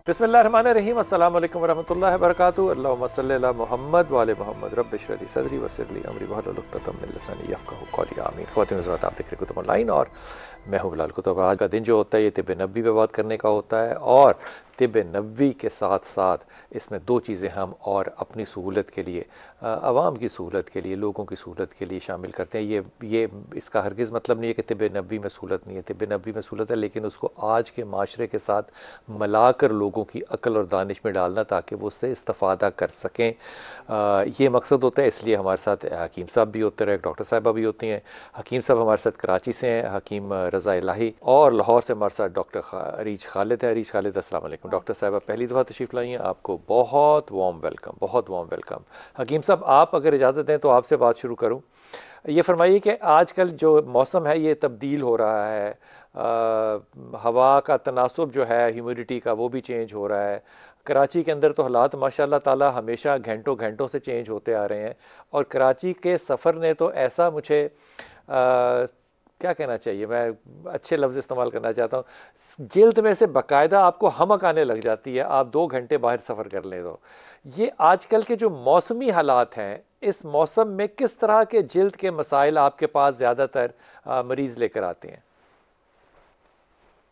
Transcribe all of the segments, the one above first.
बिस्मिल्लाहिर्रहमानिर्रहीम। अस्सलाम वालेकुम वरहमतुल्लाहि वबरकातुहू। अल्लाहुम्मा सल्लि अला मुहम्मद व आले मुहम्मद। रब्बि इश्रह ली सदरी वयस्सिर ली अमरी वहलुल उक़दतम मिन लिसानी यफ़क़हू क़ौली। आमीन। ख़वातीन हज़रात, आप देख रहे कुतुब ऑनलाइन और मैं हूँ बिलाल कुतुब। आज का दिन जो होता है ये तिब्ब नबवी पे बात करने का होता है और तिब्ब नबवी के साथ साथ इसमें दो चीज़ें हम और अपनी सहूलत के लिए, आवाम की सहूलत के लिए, लोगों की सहूलत के लिए शामिल करते हैं। ये इसका हरगिज़ मतलब नहीं है कि तिब्ब नबवी में सहूलत नहीं है। तिब्ब नबवी में सहूलत है, लेकिन उसको आज के माशरे के साथ मिलाकर लोगों की अक्ल और दानिश में डालना ताकि वो उससे इस्तेफ़ादा कर सकें, ये मकसद होता है। इसलिए हमारे साथ हकीम साहब भी होते रहे, डॉक्टर साहिबा भी होती हैं। हकीम साहब हमारे साथ कराची से हैं, हकीम रज़ा इलाही, और लाहौर से हमारे साथ डॉक्टर अरीज खालिद है। अरीज खालिद, अस्सलाम वालेकुम। डॉक्टर साहिबा पहली दफ़ा तशरीफ़ लाई हैं, आपको बहुत वार्म वेलकम, बहुत वार्म वेलकम। हकीम साहब, आप अगर इजाज़त दें तो आपसे बात शुरू करूँ। ये फरमाइए कि आजकल जो मौसम है ये तब्दील हो रहा है, हवा का तनासुब जो है ह्यूमिडिटी का वो भी चेंज हो रहा है। कराची के अंदर तो हालात माशाल्लाह ताला हमेशा घंटों घंटों से चेंज होते आ रहे हैं, और कराची के सफ़र ने तो ऐसा मुझे क्या कहना चाहिए, मैं अच्छे लफ्ज़ इस्तेमाल करना चाहता हूँ, जिल्द में से बाकायदा आपको हमक आने लग जाती है आप 2 घंटे बाहर सफ़र कर लें तो। ये आजकल के जो मौसमी हालात हैं, इस मौसम में किस तरह के जिल्द के मसाइल आपके पास ज़्यादातर मरीज़ लेकर आते हैं?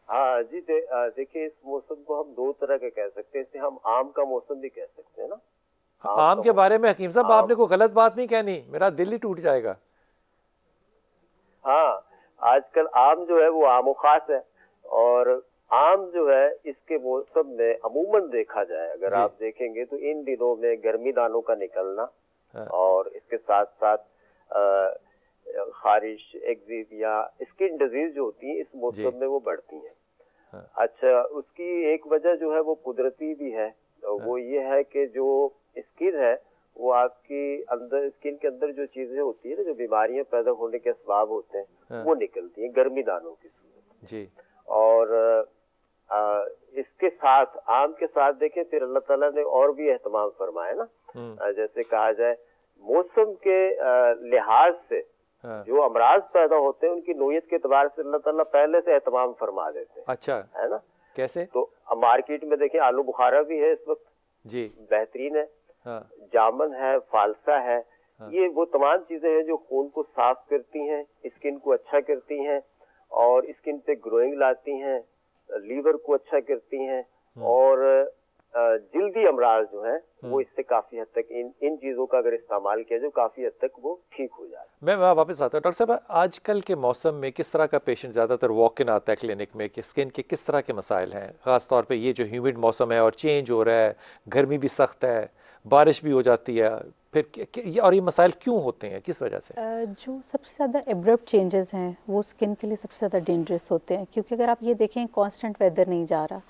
हाँ जी, देखिए, इस मौसम को हम दो तरह के कह सकते हैं। इसे हम आम का मौसम भी कह सकते हैं ना। आम के बारे में हकीम साहब आपने कोई गलत बात नहीं कहनी, मेरा दिल ही टूट जाएगा। हाँ, आजकल आम जो है वो आमो खास है, और आम जो है इसके मौसम में अमूमन देखा जाए, अगर आप देखेंगे तो इन दिनों में गर्मी दानों का निकलना, और इसके साथ साथ खारिश, एक्जिमा, स्किन डिजीज जो होती है इस मौसम में वो बढ़ती हैं। अच्छा, उसकी एक वजह जो है वो कुदरती भी है, वो ये है कि जो स्किन है वो आपकी अंदर, स्किन के अंदर जो चीजें होती है ना, जो बीमारियां पैदा होने के असबाब होते हैं वो निकलती हैं गर्मी दानों की सूरत जी। और इसके साथ, आम के साथ देखें फिर अल्लाह ताला ने और भी एहतमाम फरमाया ना, जैसे कहा जाए मौसम के लिहाज से जो अमराज पैदा होते हैं उनकी नोयत के एतबार से अल्लाह ताला पहले से एहतमाम फरमा देते हैं। अच्छा, है ना? कैसे? तो मार्केट में देखिए आलू बुखारा भी है इस वक्त जी, बेहतरीन है। जामन है, फालसा है, ये वो तमाम चीजें हैं जो खून को साफ करती हैं, स्किन को अच्छा करती हैं, और स्किन पे ग्रोइंग लाती हैं, लीवर को अच्छा करती हैं, और जल्दी अमराज जो है वो इससे काफी हद तक इन चीजों का अगर इस्तेमाल किया जाए काफी हद तक वो ठीक हो जाए। मैं वापस आता हूँ डॉक्टर साहब, आजकल के मौसम में किस तरह का पेशेंट ज़्यादातर वॉक इन आता है क्लिनिक में, कि स्किन के किस तरह के मसाइल हैं? ख़ास तौर पे ये जो ह्यूमिड मौसम है और चेंज हो रहा है, गर्मी भी सख्त है, बारिश भी हो जाती है, फिर और ये मसाइल क्यों होते हैं, किस वजह से? जो सबसे ज़्यादा एब्रप्ट चेंजेस हैं वो स्किन के लिए सबसे ज़्यादा डेंजरस होते हैं, क्योंकि अगर आप ये देखें कांस्टेंट वेदर नहीं जा रहा,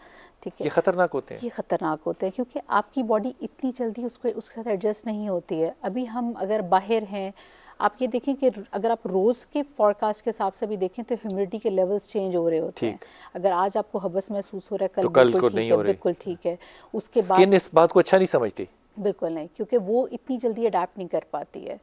ठीक है, ये खतरनाक होते हैं। ये खतरनाक होते हैं क्योंकि आपकी बॉडी इतनी जल्दी उसके साथ एडजस्ट नहीं होती है। अभी हम अगर बाहर हैं, आप ये देखें कि अगर आप रोज़ के फोरकास्ट के हिसाब से भी देखें तो ह्यूमिडिटी के लेवल्स चेंज हो रहे होते हैं। अगर आज आपको हबस महसूस हो रहा है, कल बिल्कुल ठीक है, बिल्कुल ठीक है। उसके बाद स्किन इस बात को अच्छा नहीं समझती, बिल्कुल नहीं, क्योंकि वो इतनी जल्दी अडेप्ट नहीं कर पाती है।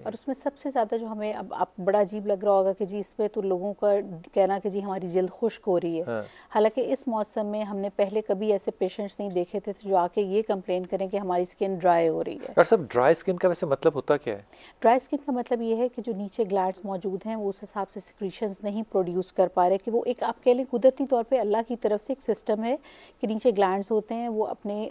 और उसमें सबसे ज़्यादा जो हमें, अब आप बड़ा अजीब लग रहा होगा कि जी इसमें तो लोगों का कहना कि जी हमारी जल्द खुश्क हो रही है। हालांकि इस मौसम में हमने पहले कभी ऐसे पेशेंट्स नहीं देखे थे जो आके ये कंप्लेन करें कि हमारी स्किन ड्राई हो रही है। डॉक्टर साहब, ड्राई स्किन का वैसे मतलब होता क्या है? ड्राई स्किन का मतलब ये है कि जो नीचे ग्लैंड्स मौजूद हैं वो उस हिसाब से सिक्रीशंस नहीं प्रोड्यूस कर पा रहे, कि वो एक, आप कह लें कुदरती तौर पर अल्लाह की तरफ से एक सिस्टम है कि नीचे ग्लैंड्स होते हैं, वो अपने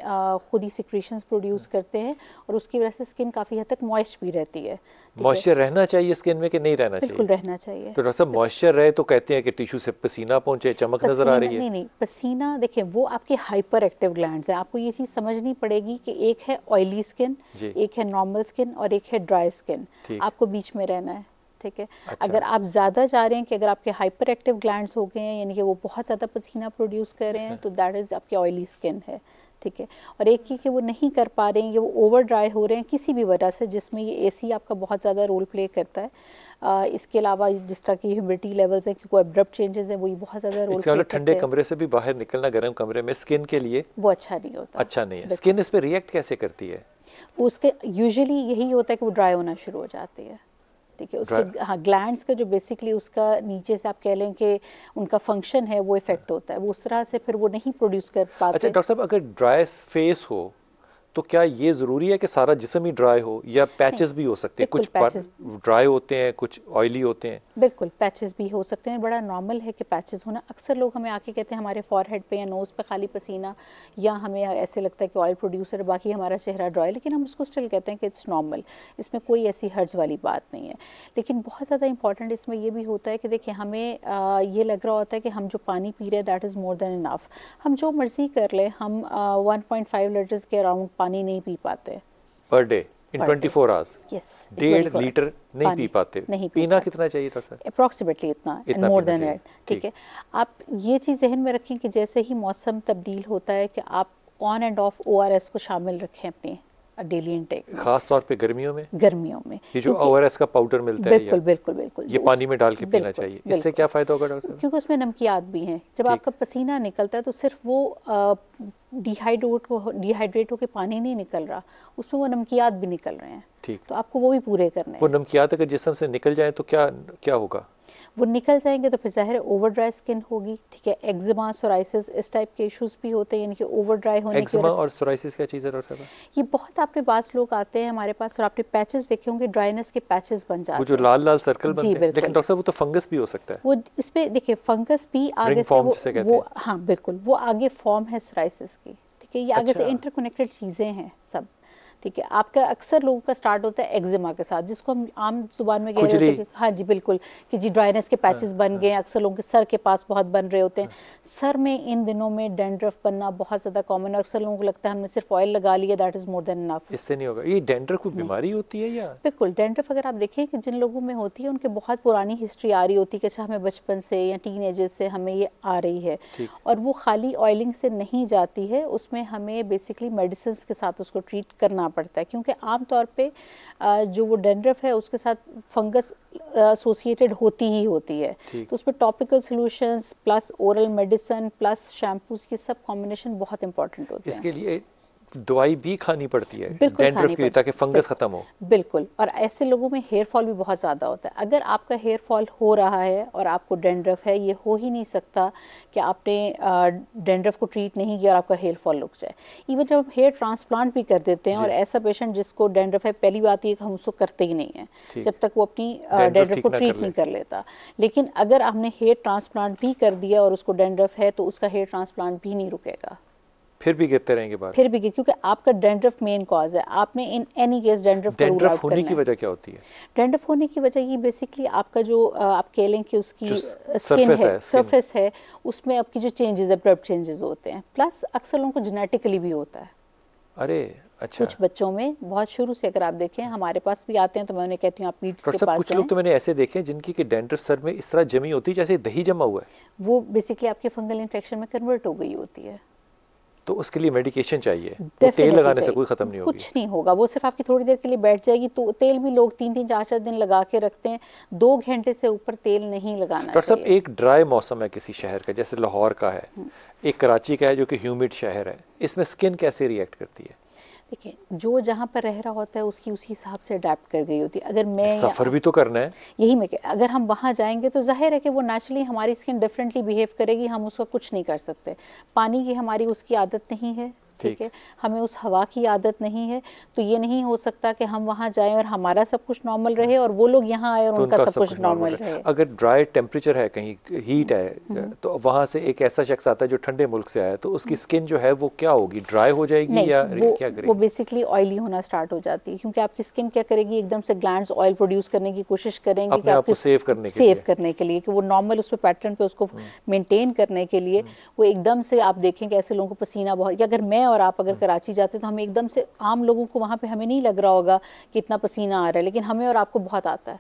खुद ही सिक्रीशंस प्रोड्यूस करते हैं, और उसकी वजह से स्किन काफ़ी हद तक मॉइस्ट भी रहती है। मॉइस्चर रहना चाहिए स्किन में कि नहीं रहना चाहिए? बिल्कुल रहना चाहिए। तो डॉक्टर साहब, मॉइस्चर रहे तो कहते हैं कि टिश्यू से पसीना पहुंचे, चमक नजर आ रही है। नहीं, पसीना देखिए वो आपके हाइपर एक्टिव ग्लैंड्स हैं। आपको ये चीज़ समझनी पड़ेगी कि एक है ऑयली स्किन, एक है नॉर्मल स्किन, और एक है ड्राई स्किन। आपको बीच में रहना है, ठीक है। अच्छा। अगर आप ज़्यादा जा रहे हैं कि अगर आपके हाइपर एक्टिव ग्लैंड्स हो गए हैं, यानी कि वो बहुत ज़्यादा पसीना प्रोड्यूस कर रहे हैं, तो दैट इज़ आपकी ऑयली स्किन है, ठीक है। और एक ही कि वो नहीं कर पा रहे हैं, ये वो ओवर ड्राई हो रहे हैं किसी भी वजह से, जिसमें ये एसी आपका बहुत ज़्यादा रोल प्ले करता है। इसके अलावा जिस तरह की ह्यूमिडिटी लेवल्स हैं, क्योंकि एब्रप्ट चेंजेस हैं, वो बहुत ज़्यादा रोल प्ले करते हैं। ठंडे कमरे से भी बाहर निकलना गर्म कमरे में स्किन के लिए वो अच्छा नहीं होता। अच्छा नहीं है। स्किन इस पर रिएक्ट कैसे करती है? वो उसके यूजुअली यही होता है कि वो ड्राई होना शुरू हो जाती है। ठीक है, उसके हाँ ग्लैंड्स का जो बेसिकली उसका नीचे से आप कह लें कि उनका फंक्शन है वो इफेक्ट होता है, वो उस तरह से फिर वो नहीं प्रोड्यूस कर पाते। अच्छा डॉक्टर साहब, अगर ड्राई फेस हो तो क्या ये ज़रूरी है कि सारा जिस्म ही ड्राई हो, या पैचेस भी हो सकते हैं? कुछ ड्राई होते हैं, कुछ ऑयली होते हैं। बिल्कुल पैचेस भी हो सकते हैं, बड़ा नॉर्मल है कि पैचेस होना। अक्सर लोग हमें आके कहते हैं हमारे फॉरहेड पे या नोज़ पे खाली पसीना, या हमें ऐसे लगता है कि ऑयल प्रोड्यूसर, बाकी हमारा चेहरा ड्राई, लेकिन हम उसको स्टिल कहते हैं कि इट्स नॉर्मल, इसमें कोई ऐसी हर्ज वाली बात नहीं है। लेकिन बहुत ज़्यादा इंपॉर्टेंट इसमें ये भी होता है कि देखिए हमें ये लग रहा होता है कि हम जो पानी पी रहे हैं that is more than enough. हम जो मर्जी कर लें, हम 1.5 लीटर्स के अराउंड पानी नहीं पी पाते per day in 24 hours. Yes, 1.5 litre नहीं पी पाते। नहीं पीना कितना चाहिए था सर? अप्रॉक्सीमेटली इतना मोर देन दैट। ठीक है, आप ये चीज़ जहन में रखें कि जैसे ही मौसम तब्दील होता है कि आप ऑन एंड ऑफ ORS को शामिल रखें अपने डेली इनटेक, खास तौर पे गर्मियों में। ये जो ORS का पाउडर मिलता है, बिल्कुल ये पानी में डाल के पीना चाहिए। इससे क्या फायदा होगा डॉक्टर साहब? क्योंकि उसमें नमकियात भी हैं। जब आपका पसीना निकलता है तो सिर्फ वो डिहाइड्रेट होकर पानी नहीं निकल रहा, उसमें वो नमकियात भी निकल रहे हैं। ठीक, तो आपको वो भी पूरे करने हैं। वो नमकियात अगर जिस्म से निकल जाए तो क्या होगा? वो निकल जाएंगे तो फिर ज़ाहिर है ओवर ड्राई स्किन होगी। ठीक है, एक्जिमा, सोराइसिस, इस टाइप के इश्यूज भी होते हैं, यानी कि ओवर ड्राई होने की वजह से। एक्जिमा और सोराइसिस क्या चीज़ है डॉक्टर साहब? ये बहुत आपके पास लोग आते हैं हमारे पास और आपने पैचेस देखे होंगे, ड्राइनेस के पैचेस बन जाते हैं, वो जो लाल लाल सर्कल बनते हैं। लेकिन डॉक्टर साहब वो तो फंगस भी हो सकता है। वो इस पे देखिए फंगस भी आगे से वो हाँ बिल्कुल, वो आगे फॉर्म है सोराइसिस की। ठीक है, ये आगे से इंटरकनेक्टेड चीज़ें हैं सब। ठीक है, आपका अक्सर लोगों का स्टार्ट होता है एक्जिमा के साथ, जिसको हम आम जुबान में कह रहे होते हैं। हाँ जी बिल्कुल, कि जी ड्राइनेस के पैचेस बन गए। अक्सर लोगों के सर के पास बहुत बन रहे होते हैं। सर में इन दिनों में डैंड्रफ बनना बहुत ज़्यादा कॉमन है। अक्सर लोगों को लगता है हमने सिर्फ ऑयल लगा लिया, that is more than enough. इससे नहीं होगा। ये डैंड्रफ कोई बीमारी होती है या? बिल्कुल, डैंड्रफ अगर आप देखें कि जिन लोगों में होती है उनके बहुत पुरानी हिस्ट्री आ रही होती है कि अच्छा हमें बचपन से या टीन एजेस से हमें ये आ रही है, और वो खाली ऑयलिंग से नहीं जाती है, उसमें हमें बेसिकली मेडिसिन के साथ उसको ट्रीट करना पड़ता है। क्योंकि आम तौर पे जो वो डैंड्रफ है उसके साथ फंगस एसोसिएटेड होती ही होती है। तो उसमें topical solutions plus oral medicine plus shampoos की सब कॉम्बिनेशन बहुत इंपॉर्टेंट होती है। इसके लिए दवाई भी खानी पड़ती है डैंड्रफ के लिए ताकि फंगस खत्म हो। बिल्कुल, और ऐसे लोगों में हेयर फॉल भी बहुत ज़्यादा होता है। अगर आपका हेयर फॉल हो रहा है और आपको डैंड्रफ है, ये हो ही नहीं सकता कि आपने डैंड्रफ को ट्रीट नहीं किया और आपका हेयर फॉल रुक जाए। इवन जब हम हेयर ट्रांसप्लांट भी कर देते हैं और ऐसा पेशेंट जिसको डैंड्रफ है, पहली बात ये कि हम उसको करते ही नहीं है जब तक वो अपनी डैंड्रफ को ट्रीट नहीं कर लेता। लेकिन अगर हमने हेयर ट्रांसप्लांट भी कर दिया और उसको डैंड्रफ है तो उसका हेयर ट्रांसप्लांट भी नहीं रुकेगा, फिर भी गिरते रहेंगे बाल, फिर भी क्योंकि आपका डैंड्रफ मेन कॉज है। आपने इन एनी केस डैंड्रफ होने की वजह क्या होती है? डैंड्रफ होने की वजह ये बेसिकली आपका जो आप कह लें कि उसकी स्किन है, सरफेस है, उसमें आपकी जो चेंजेस अब्रप्ट चेंजेस होते हैं। प्लस अक्सर लोगों को जेनेटिकली भी होता है। अरे अच्छा, कुछ बच्चों में बहुत शुरू से, अगर आप देखें हमारे पास भी आते हैं तो मैं उन्हें कहती हूँ आप पीट्स के पास कुछ लोग तो मैंने ऐसे देखे हैं जिनकी कि डैंड्रफ सर में इस तरह जमी होती है जैसे दही जमा हुआ है। वो बेसिकली आपके फंगल इन्फेक्शन में कन्वर्ट हो गई होती है। तो उसके लिए मेडिकेशन चाहिए। तो तेल लगाने से कोई खत्म नहीं होगी? कुछ नहीं होगा, वो सिर्फ आपकी थोड़ी देर के लिए बैठ जाएगी। तो तेल भी लोग 3-3 4-4 दिन लगा के रखते हैं, 2 घंटे से ऊपर तेल नहीं लगाना चाहिए। डॉक्टर साहब, एक ड्राई मौसम है किसी शहर का, जैसे लाहौर का है, एक कराची का है जो कि ह्यूमिड शहर है, इसमें स्किन कैसे रिएक्ट करती है? देखिए, जो जहाँ पर रह रहा होता है उसकी उसी हिसाब से अडेप्ट कर गई होती है। अगर मैं सफ़र भी तो करना है, यही मैं अगर हम वहाँ जाएंगे तो जाहिर है कि वो नेचुरली हमारी स्किन डिफरेंटली बिहेव करेगी, हम उसका कुछ नहीं कर सकते। पानी की हमारी उसकी आदत नहीं है, ठीक है, हमें उस हवा की आदत नहीं है, तो ये नहीं हो सकता कि हम वहाँ जाएं और हमारा सब कुछ नॉर्मल रहे और वो लोग यहाँ आए और तो उनका सब कुछ नॉर्मल रहे। अगर ड्राई टेम्परेचर है, कहीं हीट है, तो वहाँ से एक ऐसा शख्स आता है जो ठंडे मुल्क से आया, तो उसकी स्किन जो है वो क्या होगी, ड्राई हो जाएगी या क्या करेगी? वो बेसिकली ऑयली होना स्टार्ट हो जाती है, क्योंकि आपकी स्किन क्या करेगी, एकदम से ग्लैंड्स ऑयल प्रोड्यूस करने की कोशिश करेंगे कि आपको सेव करने के लिए कि वो नॉर्मल उस पैटर्न पे उसको मेंटेन करने के लिए वो एकदम से, आप देखेंगे ऐसे लोगों को पसीना बहुत, अगर मैं और आप अगर कराची जाते तो हम एकदम से, आम लोगों को वहां पे हमें नहीं लग रहा होगा कि इतना पसीना आ रहा है, लेकिन हमें और आपको बहुत आता है।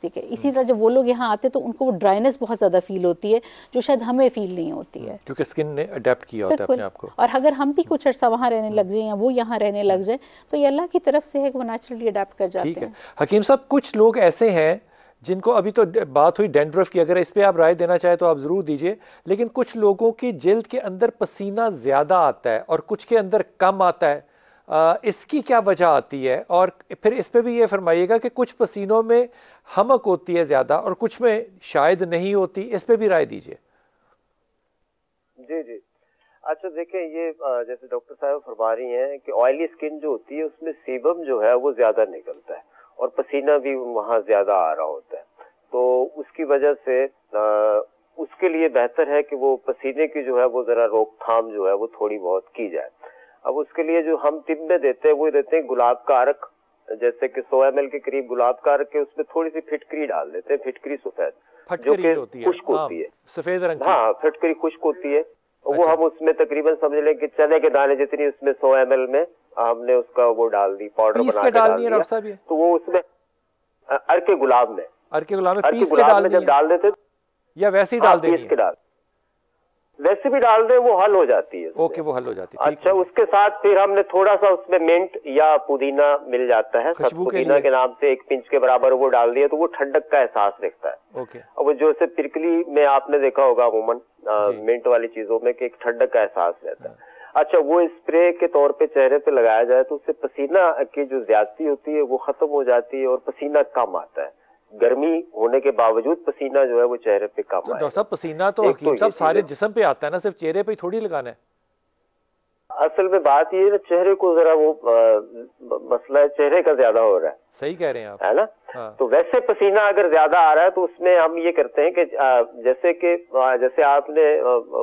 ठीक है, इसी तरह जब वो लोग यहाँ आते तो उनको वो ड्राइनेस बहुत ज़्यादा फील होती है जो शायद हमें फील नहीं होती है, क्योंकि स्किन ने अडेप्ट किया होता है अपने आप को। और अगर हम भी कुछ अर्सा वहाँ रहने लग जाए या वो यहाँ रहने लग जाए तो ये अल्लाह की तरफ से है कि वो नेचुरली अडेप्ट कर जाते हैं। ठीक है हकीम साहब, कुछ लोग ऐसे हैं जिनको, अभी तो बात हुई डैंड्रफ की, अगर इस पे आप राय देना चाहे तो आप ज़रूर दीजिए, लेकिन कुछ लोगों की जिल्द के अंदर पसीना ज़्यादा आता है और कुछ के अंदर कम आता है, इसकी क्या वजह आती है? और फिर इस पे भी ये फरमाइएगा कि कुछ पसीनों में हमक होती है ज़्यादा और कुछ में शायद नहीं होती, इस पे भी राय दीजिए। जी जी, अच्छा देखिए, ये जैसे डॉक्टर साहब फरमा रही हैं कि ऑयली स्किन जो होती है उसमें सीबम जो है वो ज्यादा निकलता है और पसीना भी वहाँ ज्यादा आ रहा होता है, तो उसकी वजह से उसके लिए बेहतर है कि वो पसीने की जो है वो जरा रोकथाम जो है वो थोड़ी बहुत की जाए। अब उसके लिए जो हम टिप में देते हैं वो देते हैं गुलाब का अर्क, जैसे कि 100 ml के करीब गुलाब का अर्क के उसमें थोड़ी सी फिटकरी डाल देते हैं, फिटकरी सफेद जो कि खुश्क होती है, सफेद रंग की। हाँ, फिटकरी खुश्क होती है। वो हम उसमें तकरीबन समझ लें कि चने के दाने जितनी उसमें 100 ml में हमने उसका वो डाल दी, पाउडर बना के डाल दिया, तो वो उसमें अर्के गुलाब में पीस के जब डाल देते या वैसे ही डाल देंगे, वैसे भी डाल दे वो हल हो जाती है। ओके, वो हल हो जाती है। अच्छा, उसके साथ फिर हमने थोड़ा सा उसमें मिंट या पुदीना मिल जाता है, पुदीना के नाम से 1 पिंच के बराबर वो डाल दिया तो वो ठंडक का एहसास रखता है। ओके। अब वो जो से पिरकली में आपने देखा होगा अमूमन मिंट वाली चीजों में कि एक ठंडक का एहसास रहता है। अच्छा, वो स्प्रे के तौर पे चेहरे पे लगाया जाए तो उससे पसीना की जो ज्यादती होती है वो खत्म हो जाती है और पसीना कम आता है। गर्मी होने के बावजूद पसीना जो है वो चेहरे पे कम आएगा। डॉक्टर साहब, पसीना तो हकीम साहब सारे जिस्म पे आता है ना, सिर्फ चेहरे पे ही थोड़ी लगाना है। असल में बात ये है, चेहरे को जरा वो मसला है, चेहरे का ज्यादा हो रहा है। सही कह रहे हैं आप, है ना? हाँ। तो वैसे पसीना अगर ज्यादा आ रहा है तो उसमें हम ये करते हैं कि जैसे आपने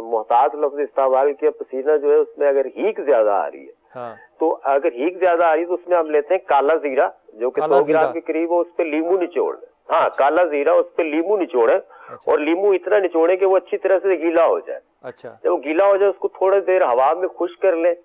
मोहतात लफ्ज इस्तेमाल किया, पसीना जो है उसमें अगर हीक ज्यादा आ रही है, हाँ। तो अगर हीक ज्यादा आ रही है तो उसमें हम लेते हैं काला जीरा, जो कि 100 ग्राम के करीब हो, उस पर लींबू निचोड़, हाँ, काला जीरा, उस पर लींबू निचोड़े। अच्छा। और लींबू इतना निचोड़े कि वो अच्छी तरह से गीला हो जाए। अच्छा। जब वो गीला हो जाए उसको थोड़ी देर हवा में खुश्क कर लें,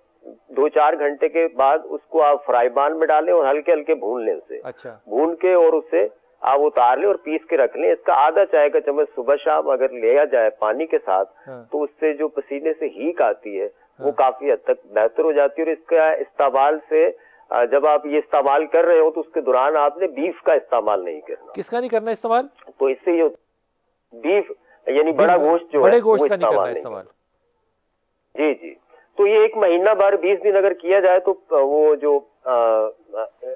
2-4 घंटे के बाद उसको आप फ्राई पैन में डालें और हल्के हल्के भून लें उसे। अच्छा। भून के और उसे आप उतार लें और पीस के रख लें। इसका आधा चाय का चम्मच सुबह शाम अगर लिया जाए पानी के साथ, हाँ। तो उससे जो पसीने से हीक आती है, हाँ। वो काफी हद तक बेहतर हो जाती है। और इसका इस्तेमाल से जब आप ये इस्तेमाल कर रहे हो तो उसके दौरान आपने बीफ का इस्तेमाल नहीं करना। किसका नहीं करना इस्तेमाल? तो इससे ये बीफ यानी बड़ा गोश्त जो बड़े गोश्त का नहीं करना इस्तेमाल। जी जी, तो ये 1 महीना भर 20 दिन अगर किया जाए तो वो जो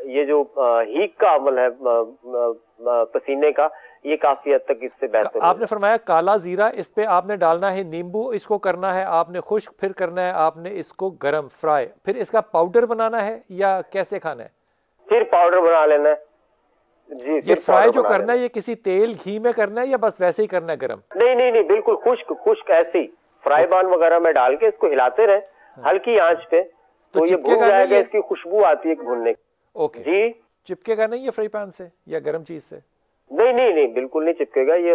ये जो हीक का अमल है पसीने का, ये काफी हद तक इससे बेहतर। आपने फरमाया काला जीरा, इस पे आपने डालना है नींबू, इसको करना है आपने खुश्क, फिर करना है आपने इसको गरम फ्राई, फिर इसका पाउडर बनाना है या कैसे खाना है? फिर पाउडर बना लेना है जी। ये फ्राई जो करना है ये किसी तेल घी में करना है या बस वैसे ही करना है गरम? नहीं, बिल्कुल खुश्क ऐसे ही फ्राई पैन वगैरह में डाल के इसको हिलाते रहे हल्की आंच पे, तो ये भून जाएगा, इसकी खुशबू आती है भूनने की। ओके जी। चिपकेगा नहीं ये फ्राई पैन से या गरम चीज से? नहीं, बिल्कुल नहीं चिपकेगा, ये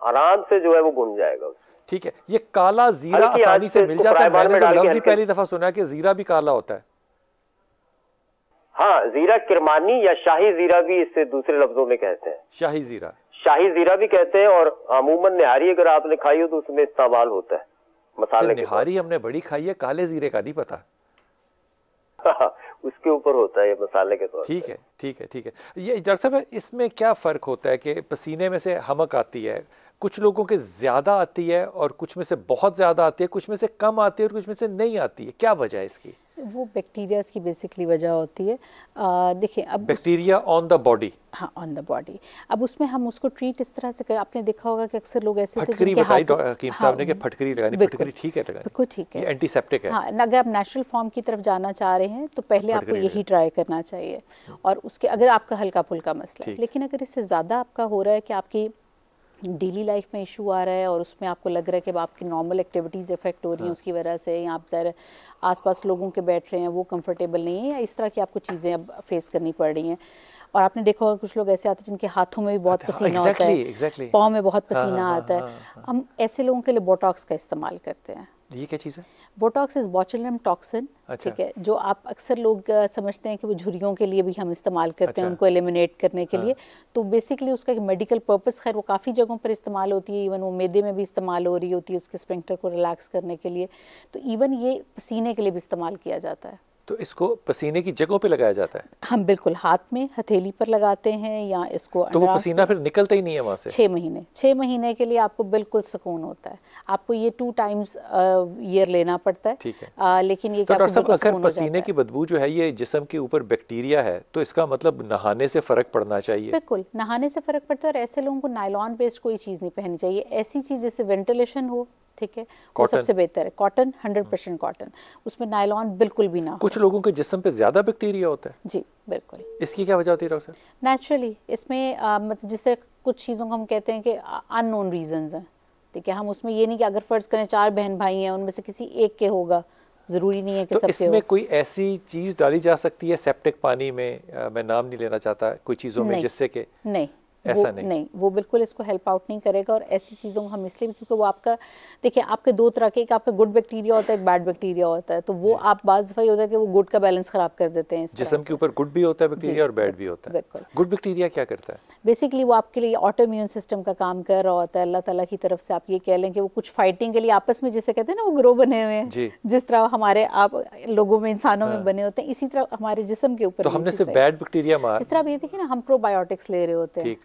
आराम से जो है वो भुन जाएगा। ठीक है, ये काला जीरा आसानी से मिल जाता है? मैंने तो लफ्ज़ ही पहली दफा सुना कि जीरा भी काला होता है। हाँ, जीरा किरमानी या शाही जीरा भी इससे दूसरे लफ्जों में कहते हैं। शाही जीरा भी कहते हैं। और अमूमन निहारी अगर आपने खाई हो तो उसमें इस्तेमाल होता है मसाले। निहारी हमने बड़ी खाई है, काले जीरे का नहीं पता। उसके ऊपर होता है ये मसाले के तौर। ठीक है। ये डॉक्टर साहब, इसमें क्या फ़र्क होता है कि पसीने में से हमक आती है, कुछ लोगों के ज़्यादा आती है और कुछ में से बहुत ज़्यादा आती है, कुछ में से कम आती है और कुछ में से नहीं आती है, क्या वजह है इसकी? वो बैक्टीरियाज की बेसिकली वजह होती है। देखिए, अब बैक्टीरिया ऑन द बॉडी। हाँ, ऑन द बॉडी। अब उसमें हम उसको ट्रीट इस तरह से कर, आपने देखा होगा कि अक्सर लोग ऐसे थे जिनके हाथ, हकीम साहब ने कि फटकरी लगानी, फटकरी ठीक है लगानी, बिल्कुल ठीक है, ये एंटीसेप्टिक है। हाँ, अगर आप नेचुरल फॉर्म की तरफ जाना चाह रहे हैं तो पहले आपको यही ट्राई करना चाहिए। और उसके अगर आपका हल्का फुल्का मसला है, लेकिन अगर इससे ज़्यादा आपका हो रहा है कि आपकी डेली लाइफ में इशू आ रहा है और उसमें आपको लग रहा है कि आपकी नॉर्मल एक्टिविटीज़ इफेक्ट हो रही हैं उसकी वजह से, या आप ज़रा आसपास लोगों के बैठ रहे हैं वो कंफर्टेबल नहीं है, या इस तरह की आपको चीज़ें अब फेस करनी पड़ रही हैं। और आपने देखा होगा कुछ लोग ऐसे आते हैं जिनके हाथों में भी बहुत पसीना होता है, पाँव में बहुत पसीना आता है। हम ऐसे लोगों के लिए बोटॉक्स का इस्तेमाल करते हैं। ये क्या चीज़ है? बोटॉक्स इज बोtulinum टॉक्सिन। ठीक है, जो आप अक्सर लोग समझते हैं कि वो झुर्रियों के लिए भी हम इस्तेमाल करते हैं, उनको एलिमिनेट करने के लिए। तो बेसिकली उसका एक मेडिकल पर्पस, खैर वो काफ़ी जगहों पर इस्तेमाल होती है, इवन वो मैदे में भी इस्तेमाल हो रही होती है उसके स्फिंक्टर को रिलैक्स करने के लिए। तो इवन ये पसीने के लिए भी इस्तेमाल किया जाता है। तो इसको पसीने की जगहों पे लगाया जाता है? हम बिल्कुल हाथ में हथेली पर लगाते हैं या इसको तो वो पसीना फिर निकलता ही नहीं है वहाँ से? 6 महीने के लिए आपको बिल्कुल सुकून होता है। आपको ये 2 टाइम्स ईयर लेना पड़ता है। ठीक है। लेकिन ये तो डॉक्टर साहब, अगर पसीने की बदबू जो है ये जिस्म के ऊपर बैक्टीरिया है तो इसका मतलब नहाने से फर्क पड़ना चाहिए? बिल्कुल नहाने से फर्क पड़ता है। और ऐसे लोगों को नायलॉन बेस्ड कोई चीज़ नहीं पहननी चाहिए। ऐसी चीज़ जैसे वेंटिलेशन हो, ठीक है, वो सबसे बेहतर है। कॉटन, 100% कॉटन, उसमें नायलॉन बिल्कुल भी ना हो। कुछ लोगों के जिस्म पे ज्यादा बैक्टीरिया होता है? जी बिल्कुल। इसकी क्या वजह होती है डॉक्टर साहब? नेचुरली इसमें मतलब जिस तरह कुछ चीज़ों को हम कहते हैं कि अननोन रीजंस हैं, ठीक है। हम उसमें ये नहीं कि अगर फर्ज करें 4 बहन भाई हैं उनमें से किसी एक के होगा, जरूरी नहीं है कि तो सबके इसमें कोई ऐसी चीज डाली जा सकती है सेप्टिक पानी में, मैं नाम नहीं लेना चाहता, कोई चीजों में जिससे कि नहीं ऐसा नहीं, वो बिल्कुल इसको हेल्प आउट नहीं करेगा। और ऐसी चीज़ों को हम इसलिए भी, क्योंकि वो आपका, देखिए आपके 2 तरह के, एक आपका गुड बैक्टीरिया होता है, एक बैड बैक्टीरिया होता है। तो वो आप बाज़ दफ़ा होता है कि वो गुड का बैलेंस ख़राब कर देते हैं। जिस्म के ऊपर गुड भी होता है बैक्टीरिया और बैड भी होता है। बिल्कुल। गुड बैक्टीरिया क्या करता है? बेसिकली वो आपके लिए ऑटो इम्यून सिस्टम का काम कर रहा होता है। अल्लाह ताला की तरफ से आप ये कह लें कि वो कुछ फाइटिंग के लिए आपस में, जिसे कहते हैं ना, वो ग्रो बने हुए हैं, जिस तरह हमारे आप लोगों में, इंसानों में बने होते हैं, इसी तरह हमारे जिस्म के ऊपर। तो हमने सिर्फ बैड बैक्टीरिया मार, जिस तरह आप ये देखिए ना, हम प्रोबायोटिक्स ले रहे होते हैं,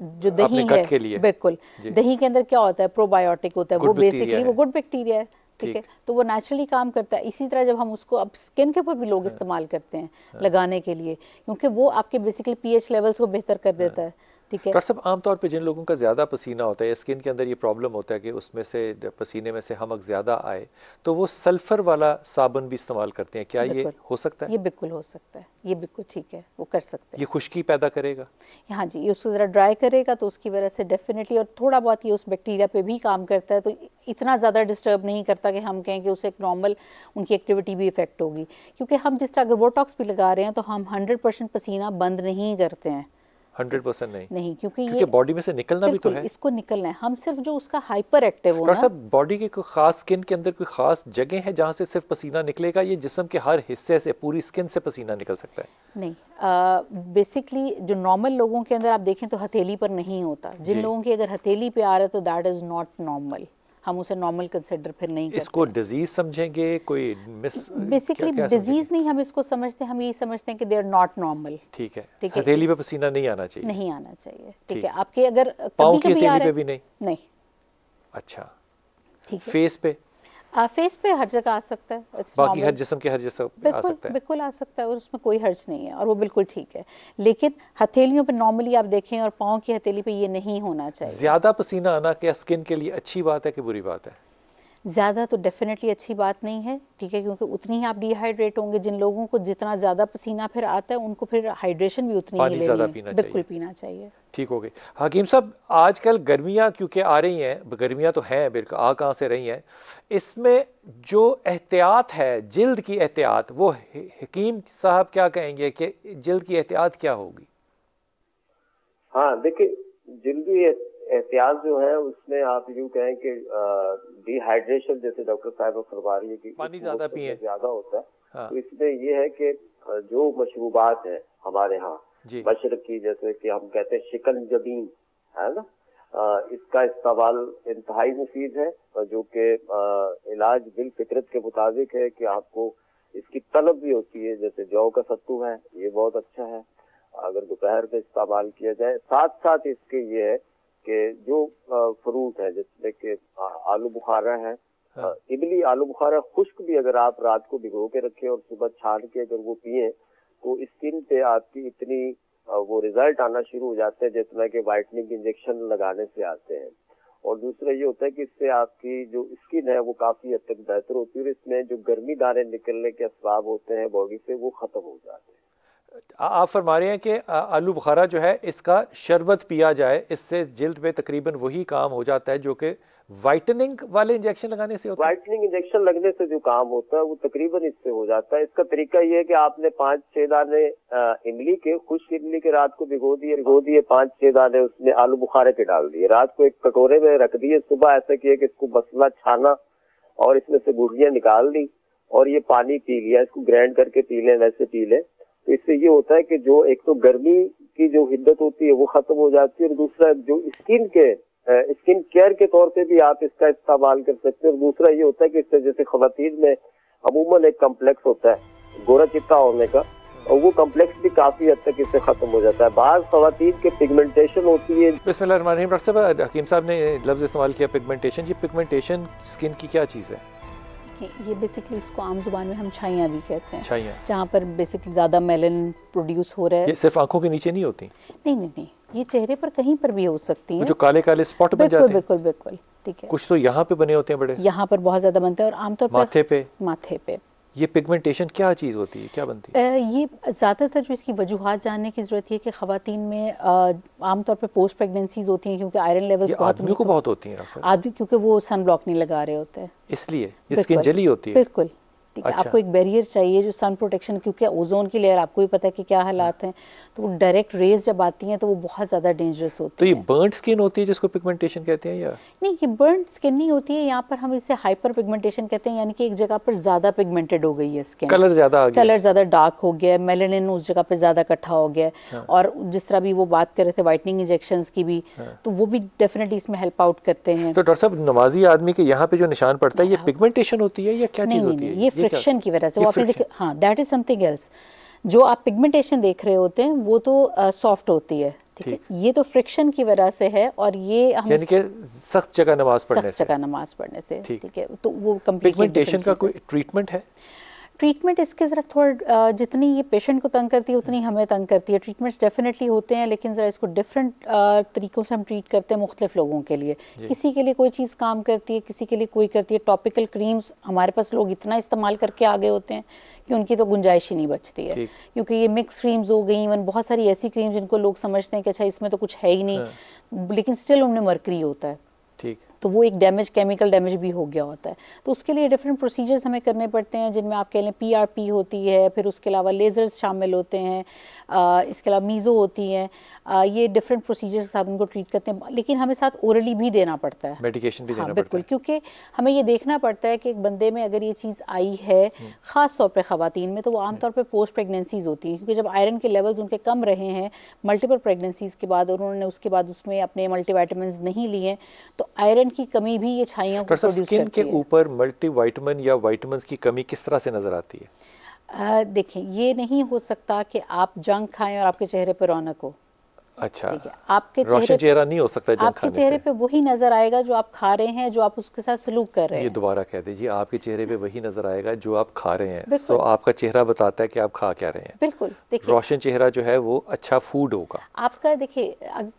जो दही है, बिल्कुल दही के अंदर क्या होता है, प्रोबायोटिक होता है, वो बेसिकली वो गुड बैक्टीरिया है, ठीक है। तो वो नेचुरली काम करता है। इसी तरह जब हम उसको अब स्किन के ऊपर भी लोग इस्तेमाल करते हैं लगाने के लिए, क्योंकि वो आपके बेसिकली पीएच लेवल्स को बेहतर कर देता है, ठीक है। डॉक्टर साहब, आमतौर पे जिन लोगों का ज़्यादा पसीना होता है, स्किन के अंदर ये प्रॉब्लम होता है कि उसमें से पसीने में से हमक ज़्यादा आए, तो वो सल्फर वाला साबुन भी इस्तेमाल करते हैं, क्या ये हो सकता है? ये बिल्कुल हो सकता है, ये बिल्कुल ठीक है, वो कर सकते हैं। ये खुश्की पैदा करेगा? हाँ जी, ये उसको ज़रा ड्राई करेगा तो उसकी वजह से डेफिनेटली, और थोड़ा बहुत ये उस बैक्टीरिया पे भी काम करता है, तो इतना ज़्यादा डिस्टर्ब नहीं करता कि हम कहें कि उसे एक नॉर्मल उनकी एक्टिविटी भी इफेक्ट होगी। क्योंकि हम जिस तरह अगर बोटॉक्स भी लगा रहे हैं तो हम 100% पसीना बंद नहीं करते हैं। 100% नहीं, क्योंकि ये बॉडी में से निकलना भी तो है, इसको निकलना है। हम सिर्फ जो उसका हाइपर एक्टिव होना। डॉक्टर साहब, बॉडी की कोई खास, स्किन के अंदर कोई खास जगह है जहाँ से सिर्फ पसीना निकलेगा? ये जिस्म के हर हिस्से से, पूरी स्किन से पसीना निकल सकता है? नहीं, बेसिकली जो नॉर्मल लोगों के अंदर आप देखें तो हथेली पर नहीं होता। जिन लोगों की अगर हथेली पे आ रहा है तो दैट इज नॉट नॉर्मल, हम उसे नॉर्मल कंसिडर फिर नहीं करते। इसको डिजीज समझेंगे? कोई बेसिकली डिजीज नहीं हम इसको समझते, हम ये समझते हैं कि दे आर नॉट नॉर्मल। ठीक है, हथेली पे पसीना नहीं आना चाहिए? नहीं आना चाहिए, ठीक है। आपके अगर पाँव की हथेली पे भी नहीं? अच्छा, ठीक है। फेस पे? फेस पे हर जगह आ सकता है, बाकी हर जिस्म के हर जगह आ सकता है? बिल्कुल आ सकता है, और उसमें कोई हर्ज नहीं है, और वो बिल्कुल ठीक है। लेकिन हथेलियों पे नॉर्मली आप देखें और पाँव की हथेली पे ये नहीं होना चाहिए। ज्यादा पसीना आना क्या स्किन के लिए अच्छी बात है कि बुरी बात है? ज़्यादा तो डेफिनेटली अच्छी बात नहीं है, ठीक है, क्योंकि उतनी ही आप डिहाइड्रेट होंगे। जिन लोगों को जितना ज़्यादा पसीना फिर आता है उनको फिर हाइड्रेशन भी उतनी ही लेनी है, बिल्कुल पीना चाहिए। ठीक हो गई। हकीम साहब, आजकल गर्मियाँ क्योंकि आ रही हैं, गर्मियाँ तो हैं बिल्कुल, आ कहाँ से रही हैं, इसमें जो एहतियात है, जिल्द की एहतियात, वो हकीम साहब क्या कहेंगे कि जिल्द की एहतियात क्या होगी? हाँ देखिए, जिल्दी एहतियात जो है उसमें आप यूँ कहें कि डिहाइड्रेशन, जैसे डॉक्टर साहब फरमा रही है कि पानी ज्यादा पिए, ज्यादा होता है। हाँ। तो इसमें ये है कि जो मशरूबात है हमारे यहाँ मशरक की, जैसे कि हम कहते हैं शिकंजबीन, है ना, इसका इस्तेमाल इंतहाई मुफीद है, जो कि इलाज बिल फितरत के मुताबिक है कि आपको इसकी तलब भी होती है। जैसे जौ का सत्तू है, ये बहुत अच्छा है अगर दोपहर में इस्तेमाल किया जाए। साथ साथ इसके ये है कि जो फ्रूट है, जिसमें कि आलू बुखारा है, इमली आलू बुखारा खुश्क भी अगर आप रात को भिगो के रखें और सुबह छान के अगर वो पिए तो स्किन पे आपकी इतनी वो रिजल्ट आना शुरू हो जाते हैं जितना कि वाइटनिंग इंजेक्शन लगाने से आते हैं। और दूसरा ये होता है कि इससे आपकी जो स्किन है वो काफी हद तक बेहतर होती है और इसमें जो गर्मी दाने निकलने के असबाब होते हैं बॉडी से वो खत्म हो जाते हैं। आप फरमा रहे हैं कि आलू बुखारा जो है इसका शरबत पिया जाए, इससे जिल्द पे तकरीबन वही काम हो जाता है जो कि वाइटनिंग वाले इंजेक्शन लगाने से होता है। वाइटनिंग इंजेक्शन लगने से जो काम होता है वो तकरीबन इससे हो जाता है। इसका तरीका ये है कि आपने 5-6 दाने इमली के, खुश्क इमली के रात को भिगो दिए 5-6 दाने उसमें आलू बुखारे के डाल दिए, रात को एक कटोरे में रख दिए, सुबह ऐसा किया कि इसको मसला छाना और इसमें से गुठलियां निकाल दी और ये पानी पी लिया, इसको ग्राइंड करके पी लें, वैसे पी लें। तो इससे ये होता है कि जो एक तो गर्मी की जो हिद्दत होती है वो खत्म हो जाती है और दूसरा जो स्किन केयर के तौर पे भी आप इसका इस्तेमाल कर सकते हैं। और दूसरा ये होता है कि इससे जैसे खवातीन में अमूमन एक कम्प्लेक्स होता है गोरा चिट्टा होने का, और वो कम्प्लेक्स भी काफी हद तक इससे खत्म हो जाता है। बाज़ ख़वातीन के पिगमेंटेशन होती है। बिस्मिल्लाहिर्रहमानिर्रहीम। डॉक्टर साहब, हकीम साहब ने लफ्ज़ इस्तेमाल किया पिगमेंटेशन। ये पिगमेंटेशन स्किन की क्या चीज़ है? ये बेसिकली इसको आम जुबान में हम छाइयाँ भी कहते हैं। छाइयाँ, जहाँ पर बेसिकली ज़्यादा मेलानिन प्रोड्यूस हो रहा है। ये सिर्फ आंखों के नीचे नहीं होती? नहीं नहीं नहीं, ये चेहरे पर कहीं पर भी हो सकती है। जो काले काले स्पॉट बन जाते हैं? बिल्कुल बिल्कुल, ठीक है। कुछ तो यहाँ पे बने होते हैं बड़े, यहाँ पर बहुत ज़्यादा बनते हैं, और आमतौर पर माथे पे। ये पिगमेंटेशन क्या चीज़ होती है, क्या बनती है? ये ज़्यादातर जो इसकी वजूहात जानने की ज़रूरत है कि ख़वातीन में आमतौर पे पोस्ट प्रेगनेंसीज होती हैं, क्योंकि आयरन लेवल्स आदमियों को बहुत होती हैं। आदमी क्योंकि वो सन ब्लॉक नहीं लगा रहे होते हैं, इसलिए ये स्किन जली होती है। बिल्कुल, ठीक है। आपको एक बैरियर चाहिए जो सन प्रोटेक्शन, क्योंकि ओजोन की लेयर आपको भी पता है कि क्या हालात हैं, तो वो डायरेक्ट रेज जब आती हैं तो वो बहुत ज़्यादा डेंजरस होती है। तो ये बर्न्ड स्किन होती है जिसको पिगमेंटेशन कहते हैं, या नहीं? ये बर्न्ड स्किन नहीं होती है, यहाँ पर हम इसे हाइपर पिगमेंटेशन कहते हैं, यानी कि एक जगह पर ज़्यादा पिगमेंटेड हो गई है स्किन, कलर ज़्यादा आ गया, कलर ज़्यादा डार्क हो गया, मेलानिन उस जगह पे ज़्यादा इकट्ठा हो गया। हाँ। और जिस तरह भी वो बात कर रहे थे वाइटनिंग इंजेक्शंस की भी, हाँ। तो वो भी डेफिनेटली इसमें हेल्प आउट करते हैं। तो डॉक्टर साहब, नमाजी आदमी के यहाँ पे जो निशान पड़ता है, ये पिगमेंटेशन होती है या क्या चीज़ होती है? ये फ्रिक्शन की वजह से आपने देखा। हाँ, दैट इज समथिंग एल्स। जो आप पिगमेंटेशन देख रहे होते हैं वो तो सॉफ्ट होती है, ठीक है। ये तो फ्रिक्शन की वजह से है, और ये हम यानी कि सख्त जगह नमाज पढ़ने से, ठीक है। तो वो पिगमेंटेशन का कोई ट्रीटमेंट है? ट्रीटमेंट इसके ज़रा थोड़ा, जितनी ये पेशेंट को तंग करती है उतनी हमें तंग करती है। ट्रीटमेंट्स डेफिनेटली होते हैं, लेकिन ज़रा इसको डिफरेंट तरीक़ों से हम ट्रीट करते हैं मुख्तलिफ लोगों के लिए। किसी के लिए कोई चीज़ काम करती है, किसी के लिए कोई करती है। टॉपिकल क्रीम्स हमारे पास लोग इतना इस्तेमाल करके आगे होते हैं कि उनकी तो गुंजाइश ही नहीं बचती है, क्योंकि ये मिक्स क्रीम्स हो गई। इवन बहुत सारी ऐसी क्रीम्स जिनको लोग समझते हैं कि अच्छा इसमें तो कुछ है ही नहीं, लेकिन स्टिल उनमें मरकरी होता है, ठीक। तो वो एक डैमेज, केमिकल डैमेज भी हो गया होता है। तो उसके लिए डिफरेंट प्रोसीजर्स हमें करने पड़ते हैं, जिनमें आप कह लें PRP होती है, फिर उसके अलावा लेज़र्स शामिल होते हैं, इसके अलावा मीज़ो होती हैं। ये डिफरेंट प्रोसीजर्स से आप उनको ट्रीट करते हैं, लेकिन हमें साथ ओरली भी देना पड़ता है, मेडिकेशन भी देना पड़ता है। बिल्कुल, क्योंकि हमें ये देखना पड़ता है कि एक बंदे में अगर ये चीज़ आई है, ख़ास तौर पर ख़वातीन में, तो वो आमतौर पर पोस्ट प्रेगनेंसीज होती हैं, क्योंकि जब आयरन के लेवल्स उनके कम रहे हैं मल्टीपल प्रेगनेंसीज के बाद, और उन्होंने उसके बाद उसमें अपने मल्टीविटामिन्स नहीं लिए, तो आयरन की कमी भी ये छाइयों को प्रोड्यूस करती है। स्किन के ऊपर मल्टीविटामिन या विटामिन्स की कमी किस तरह से नजर आती है? देखें, ये नहीं हो सकता कि आप जंक खाएं और आपके चेहरे पर रौनक हो। अच्छा, ठीक है। आपके चेहरा नहीं हो सकता आपके चेहरे पे वही नजर आएगा जो आप खा रहे हैं, जो आप उसके साथ सलूक कर रहे हैं। ये दोबारा कह दीजिए, आपके चेहरे पे वही नजर आएगा जो आप खा रहे हैं। सो आपका चेहरा बताता है कि आप खा क्या रहे हैं। बिल्कुल, देखिए, रोशन चेहरा जो है वो अच्छा फूड होगा आपका। देखिए,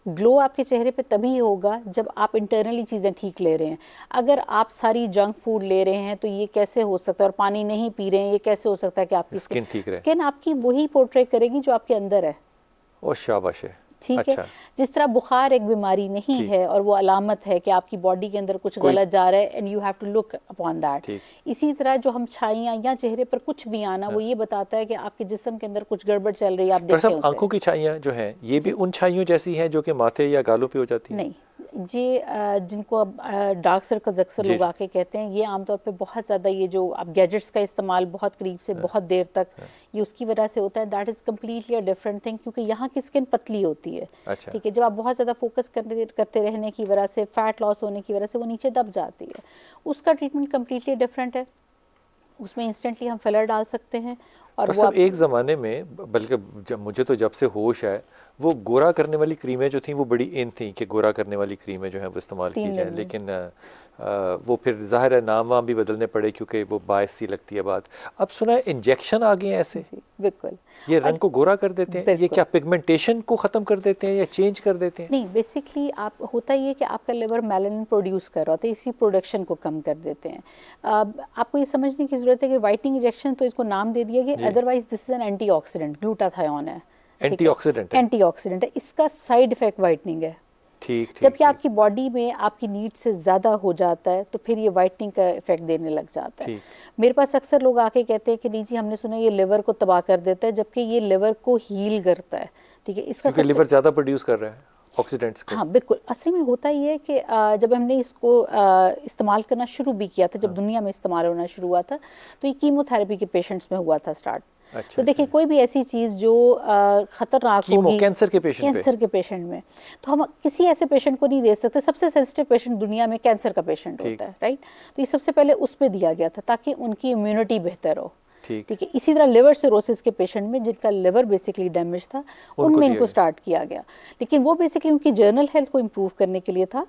ग्लो आपके चेहरे पे तभी होगा जब आप इंटरनली चीजें ठीक ले रहे हैं। अगर आप सारी जंक फूड ले रहे हैं तो ये कैसे हो सकता है, और पानी नहीं पी रहे हैं, ये कैसे हो सकता है कि आपकी स्किन ठीक रहे? स्किन आपकी वही पोर्ट्रे करेगी जो आपके अंदर है। ओ शाबाश है, ठीक अच्छा। है। जिस तरह बुखार एक बीमारी नहीं है और वो अलामत है कि आपकी बॉडी के अंदर कुछ गलत जा रहा है, and you have to look upon that. इसी तरह जो हम छाइयाँ या चेहरे पर कुछ भी आना, वो ये बताता है कि आपके जिस्म के अंदर कुछ गड़बड़ चल रही है। आप देखते हैं आंखों की छाइयाँ जो हैं, ये भी उन छाइयों जैसी हैं जो कि माथे या गालों पे हो जाती हैं? नहीं, ये जिनको अब डार्क सर्कल्स अक्सर लोग आके कहते हैं, ये आमतौर पे बहुत ज़्यादा ये जो आप गैजेट्स का इस्तेमाल बहुत करीब से बहुत देर तक, ये उसकी वजह से होता है। That is completely a different thing, क्योंकि यहाँ की स्किन पतली होती है। अच्छा। ठीक है। जब आप बहुत ज़्यादा फोकस करते रहने की वजह से, फैट लॉस होने की वजह से वो नीचे दब जाती है। उसका ट्रीटमेंट कम्प्लीटली डिफरेंट है। उसमें इंस्टेंटली हम फिलर डाल सकते हैं। और वो एक ज़माने में, बल्कि मुझे तो जब से होश है, वो गोरा करने वाली क्रीमें जो थी वो बड़ी इन थी कि गोरा करने वाली क्रीमें जो हैं वो इस्तेमाल की जाए, लेकिन वो फिर ज़ाहिर है नाम वाम भी बदलने पड़े क्योंकि वो बायस सी लगती है बात। अब सुना है इंजेक्शन आ गए हैं ऐसे। बिल्कुल, ये रंग को गोरा कर देते हैं। ये क्या पिगमेंटेशन को ख़त्म कर देते हैं या चेंज कर देते हैं? नहीं, बेसिकली आप होता ये कि आपका लिवर मेलानिन प्रोड्यूस कर रहा होता है, इसी प्रोडक्शन को कम कर देते हैं। आपको ये समझने की ज़रूरत है कि वाइटनिंग इंजेक्शन तो इसको नाम दे दिया गया, otherwise this is an antioxidant, glutathione है, एंटीऑक्सीडेंट है। इसका साइड इफेक्ट वाइटनिंग है। ठीक। जबकि आपकी बॉडी में आपकी नीड से ज़्यादा हो जाता है तो फिर ये वाइटनिंग का इफेक्ट देने लग जाता है। मेरे पास अक्सर लोग आके कहते हैं कि नहीं जी, हमने सुना ये लिवर को तबाह कर देता है, जबकि ये लिवर को हील करता है। ठीक है। इसका लिवर ज़्यादा प्रोड्यूस कर रहा है ऑक्सीडेंट्स को। हाँ बिल्कुल। असल में होता ये है कि जब हमने इसको इस्तेमाल करना शुरू भी किया था, जब दुनिया में इस्तेमाल होना शुरू हुआ था, तो ये कीमोथेरेपी के पेशेंट्स में हुआ था स्टार्ट। तो देखिए, कोई भी ऐसी चीज़ जो खतरनाक होगी कैंसर के पेशेंट में, तो हम किसी ऐसे पेशेंट को नहीं दे सकते। सबसे सेंसिटिव पेशेंट दुनिया में कैंसर का पेशेंट होता है, राइट। तो ये सबसे पहले उस पर दिया गया था ताकि उनकी इम्यूनिटी बेहतर हो। ठीक है। इसी तरह लिवर सिरोसिस के पेशेंट में जिनका लिवर बेसिकली डैमेज था उनमें इनको स्टार्ट किया गया, लेकिन वो बेसिकली उनकी जर्नल हेल्थ को इम्प्रूव करने के लिए था।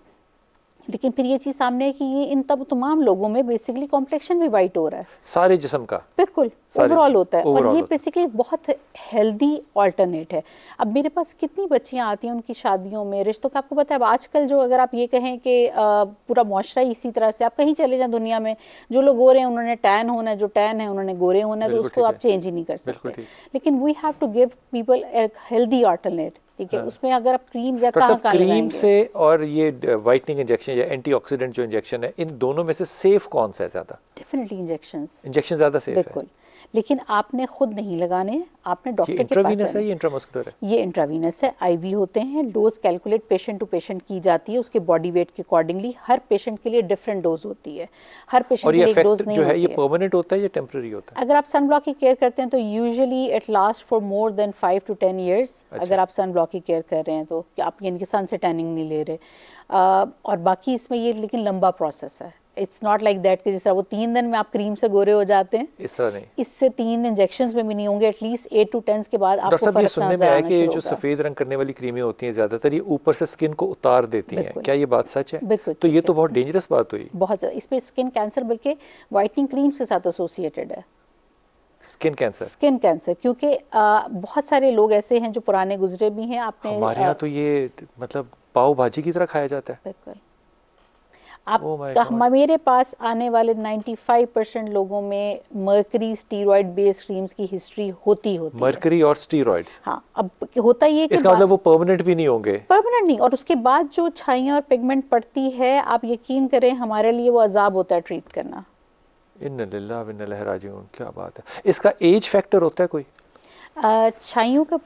लेकिन फिर ये चीज़ सामने है कि ये इन तमाम लोगों में बेसिकली कॉम्प्लेक्शन भी वाइट हो रहा है, सारे जिस्म का बिल्कुल ओवरऑल होता है, और ये बेसिकली बहुत हेल्दी ऑल्टरनेट है। अब मेरे पास कितनी बच्चियां आती हैं उनकी शादियों में, रिश्तों का आपको पता है आजकल जो, अगर आप ये कहें कि पूरा मुआशरा इसी तरह से, आप कहीं चले जाएं दुनिया में, जो लोग गोरे हैं उन्होंने टैन होना है, जो टैन है उन्होंने गोरे होना है, तो उसको आप चेंज ही नहीं कर सकते। लेकिन we have to give people a healthy alternate, ठीक है। उसमें अगर आप क्रीम या कहाँ क्रीम से और ये वाइटनिंग इंजेक्शन या एंटीऑक्सीडेंट जो इंजेक्शन है, इन दोनों में से सेफ कौन सा है ज्यादा? डेफिनेटली इंजेक्शन ज्यादा सेफ है, बिल्कुल। लेकिन आपने खुद नहीं लगाने, आपने डॉक्टर के पास इंट्रावीनस है, ये इंट्रामस्कुलर है, ये इंट्रावीनस है, आईवी होते हैं। Dose calculate patient to patient की जाती है उसके बॉडी वेट के अकॉर्डिंगली। हर पेशेंट के लिए डिफरेंट डोज होती है, हर पेशेंट के लिए एक डोज नहीं होती है। ये परमानेंट होता है या टेम्पररी होता है? अगर आप सन ब्लॉक की केयर करते हैं तो usually it last for more than 5 to 10 years। अगर आप सन ब्लॉक की केयर कर रहे हैं तो आप यानी कि सन से टैनिंग नहीं ले रहे, और बाकी इसमें ये लेकिन लंबा प्रोसेस है। इट्स नॉट लाइक दैट कि जिस तरह वो 3 दिन में आप क्रीम से गोरे हो जाते हैं, इस तरह नहीं। इससे 3 इंजेक्शंस में भी नहीं होंगे, एटलीस्ट 8 to 10 के बाद आपको फर्क सुनने में आया कि जो सफेद रंग करने वाली क्रीमें होती हैं ज्यादातर ये ऊपर से स्किन को उतार देती हैं, क्या ये बात सच है? बिल्कुल। तो ये तो बहुत डेंजरस बात हुई, बहुत ज्यादा। इसमें स्किन कैंसर बल्कि वाइटनिंग क्रीम के साथ एसोसिएटेड है, स्किन कैंसर, क्योंकि बहुत सारे लोग ऐसे हैं जो पुराने गुजरे भी हैं। आपने हमारे यहाँ तो ये मतलब पाव भाजी की तरह खाया जाता है। बिल्कुल। मेरे पास आने वाले 95% लोगों में मर्करी स्टीरॉयड बेस्ड क्रीम्स की हिस्ट्री होती है। मर्करी और स्टीरॉयड्स, हाँ। अब होता ये कि इसका मतलब वो परमानेंट भी नहीं होंगे? परमानेंट नहीं, और उसके बाद जो छाइयाँ और पिगमेंट पड़ती है, आप यकीन करें हमारे लिए वो अजाब होता है ट्रीट करना। इन्ना लिल्लाह व इन्ना इलैहि राजिऊन, क्या बात है। इसका एज फैक्टर होता है कोई? छाइयों का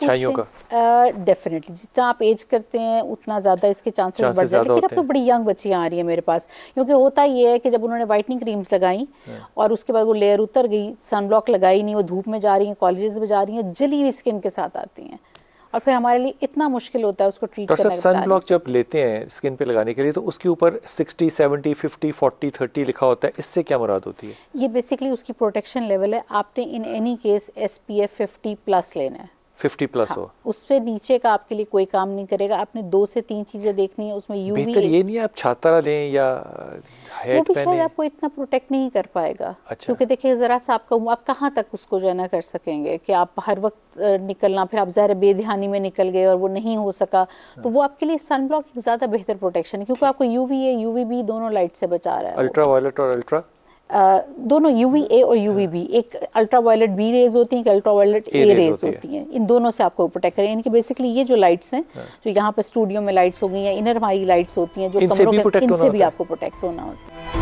डेफिनेटली जितना आप एज करते हैं उतना ज़्यादा इसके चांसेस बढ़ जाते हैं। लेकिन अब तो बड़ी यंग बच्चियाँ आ रही हैं मेरे पास, क्योंकि होता ये है कि जब उन्होंने वाइटनिंग क्रीम्स लगाई और उसके बाद वो लेयर उतर गई, सनब्लॉक लगाई नहीं, वो धूप में जा रही हैं, कॉलेजेस में जा रही हैं, जली हुई स्किन के साथ आती हैं, और फिर हमारे लिए इतना मुश्किल होता है उसको ट्रीट करना। सनब्लॉक जब लेते हैं स्किन पे लगाने के लिए तो उसके ऊपर 60, 70, 50, 40, 30 लिखा होता है, इससे क्या मुराद होती है? ये बेसिकली उसकी प्रोटेक्शन लेवल है। आपने इन एनी केस SPF 50+ लेना है, 50+ हो, उससे नीचे का आपके लिए कोई काम नहीं करेगा। आपने 2 से 3 चीजें देखनी है उसमें। UV बेहतर ये नहीं आप छाता लें या हेड पहने, आपको इतना प्रोटेक्ट नहीं कर पाएगा। अच्छा। क्योंकि देखिए जरा सा आप कहाँ तक उसको जो है ना कर सकेंगे कि आप हर वक्त निकलना, फिर आप ज़ाहिर बेध्यानी में निकल गए और वो नहीं हो सका, तो वो आपके लिए सनब्लॉक एक ज़्यादा बेहतर प्रोटेक्शन है, क्योंकि आपको UVA UVB दोनों लाइट से बचा रहा है। अल्ट्रा वायलेट और अल्ट्रा दोनों UVA और UVB, एक अल्ट्रा वायलेट B रेज होती हैं, एक अल्ट्रा वायलेट A रेज होती हैं। इन दोनों से आपको प्रोटेक्ट करें। इनकी बेसिकली ये जो लाइट्स हैं, जो यहाँ पे स्टूडियो में लाइट्स हो गई या इनर हमारी लाइट्स होती हैं जो कमरों में, इनसे भी आपको प्रोटेक्ट होना होता है।